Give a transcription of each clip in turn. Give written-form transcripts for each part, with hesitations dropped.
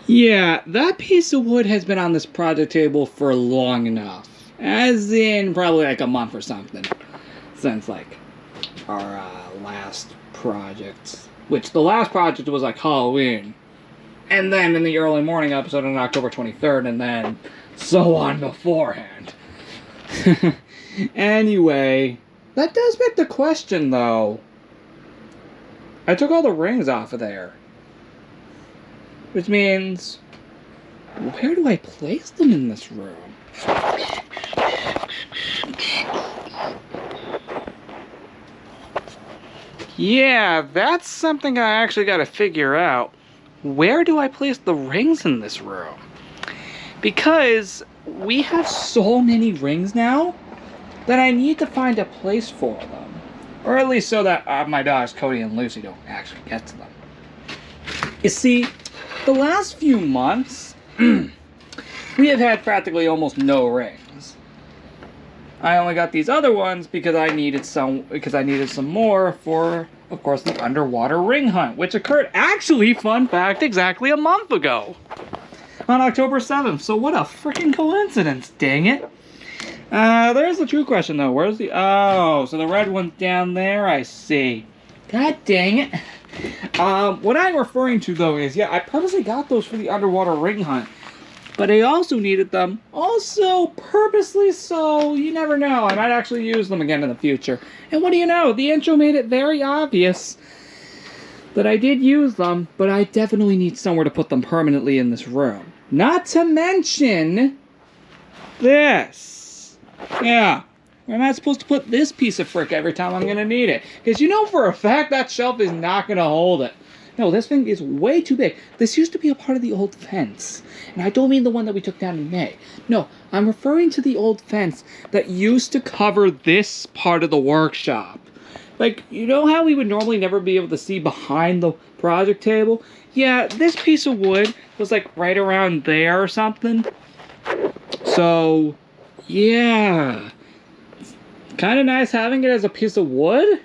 Yeah, that piece of wood has been on this project table for long enough. As in, probably like a month or something. Since, like, our last project. Which, the last project was like Halloween. And then in the early morning episode on October 23rd, and then so on beforehand. Anyway, that does beg the question, though. I took all the rings off of there. Which means, where do I place them in this room? Yeah, that's something I actually gotta figure out. Where do I place the rings in this room? Because we have so many rings now that I need to find a place for them. Or at least so that my dogs Cody and Lucy don't actually get to them. You see, the last few months, we have had practically almost no rings. I only got these other ones because I needed some more for, of course, the underwater ring hunt, which occurred, actually, fun fact, exactly a month ago. On October 7th, so what a freaking coincidence, dang it. There's the true question, though. Where's the... Oh, so the red one's down there, I see. God dang it. What I'm referring to, though, is, yeah, I purposely got those for the underwater ring hunt. But I also needed them, also purposely so, you never know. I might actually use them again in the future. And what do you know? The intro made it very obvious that I did use them, but I definitely need somewhere to put them permanently in this room. Not to mention this. Yeah, I'm not supposed to put this piece of frick every time I'm going to need it. Because you know for a fact that shelf is not going to hold it. No, this thing is way too big. This used to be a part of the old fence. And I don't mean the one that we took down in May. No, I'm referring to the old fence that used to cover this part of the workshop. Like, you know how we would normally never be able to see behind the project table? Yeah, this piece of wood was like right around there or something. So, yeah. Kind of nice having it as a piece of wood.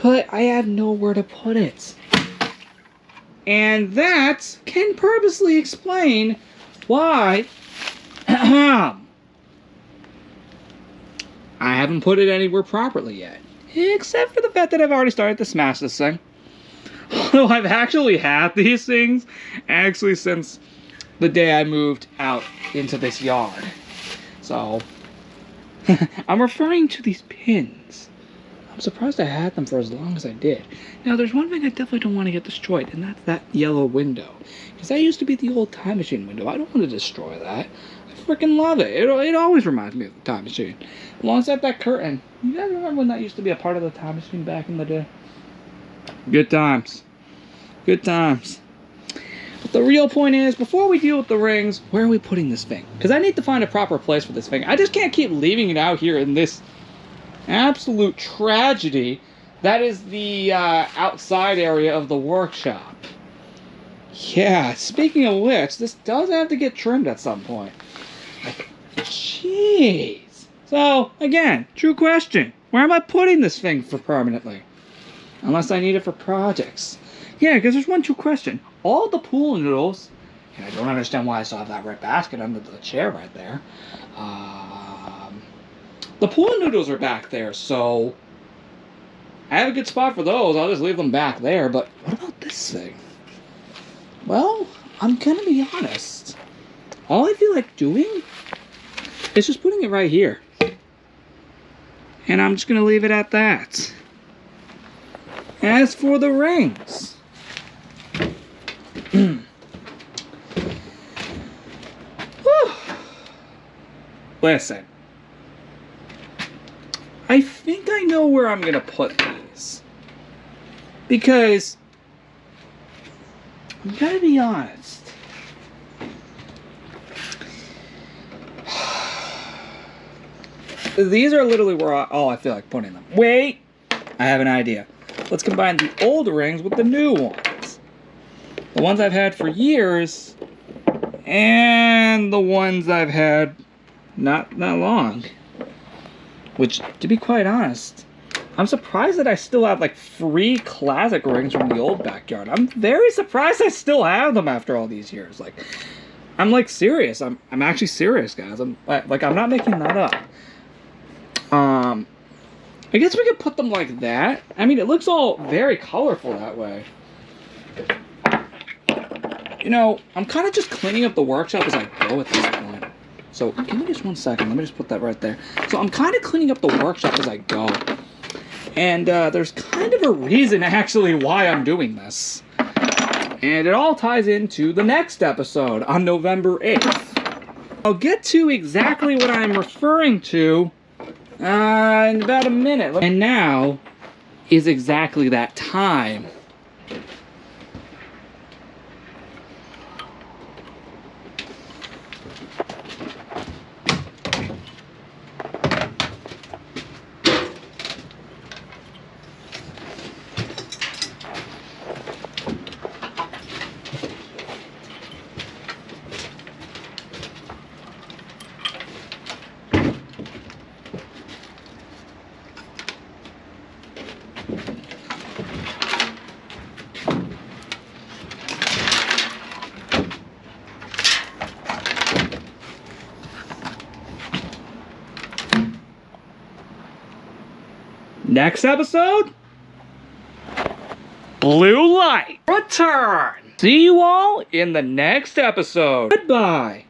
But I have nowhere to put it. And that can purposely explain why I haven't put it anywhere properly yet. Except for the fact that I've already started to smash this thing. Although I've actually had these things actually since the day I moved out into this yard. So, I'm referring to these pins. I'm surprised I had them for as long as I did. Now, there's one thing I definitely don't want to get destroyed, and that's that yellow window. Because that used to be the old time machine window. I don't want to destroy that. I freaking love it. It always reminds me of the time machine. Alongside that curtain. You guys remember when that used to be a part of the time machine back in the day? Good times. Good times. But the real point is, before we deal with the rings, where are we putting this thing? Because I need to find a proper place for this thing. I just can't keep leaving it out here in this absolute tragedy that is the outside area of the workshop. Yeah, speaking of which, this does have to get trimmed at some point. Like, jeez. So, again, true question. Where am I putting this thing for permanently? Unless I need it for projects. Yeah, because there's one true question. All the pool noodles, and I don't understand why I still have that red basket under the chair right there. The pool noodles are back there, so I have a good spot for those. I'll just leave them back there. But what about this thing? Well, I'm gonna be honest. All I feel like doing is just putting it right here. And I'm just gonna leave it at that. As for the rings, listen. I think I know where I'm going to put these. Because, I'm going to be honest. These are literally where I feel like putting them. Wait! I have an idea. Let's combine the old rings with the new ones. The ones I've had for years, and the ones I've had not that long. Which, to be quite honest, I'm surprised that I still have like free classic rings from the old backyard. I'm very surprised I still have them after all these years. Like, I'm like serious. I'm actually serious, guys. I'm not making that up. I guess we could put them like that. I mean, it looks all very colorful that way. You know, I'm kind of just cleaning up the workshop as I go at this point. So, give me just 1 second. Let me just put that right there. So, I'm kind of cleaning up the workshop as I go. And there's kind of a reason, actually, why I'm doing this. And it all ties into the next episode on November 8th. I'll get to exactly what I'm referring to in about a minute. And now is exactly that time. Next episode, Blue Light Return. See you all in the next episode. Goodbye.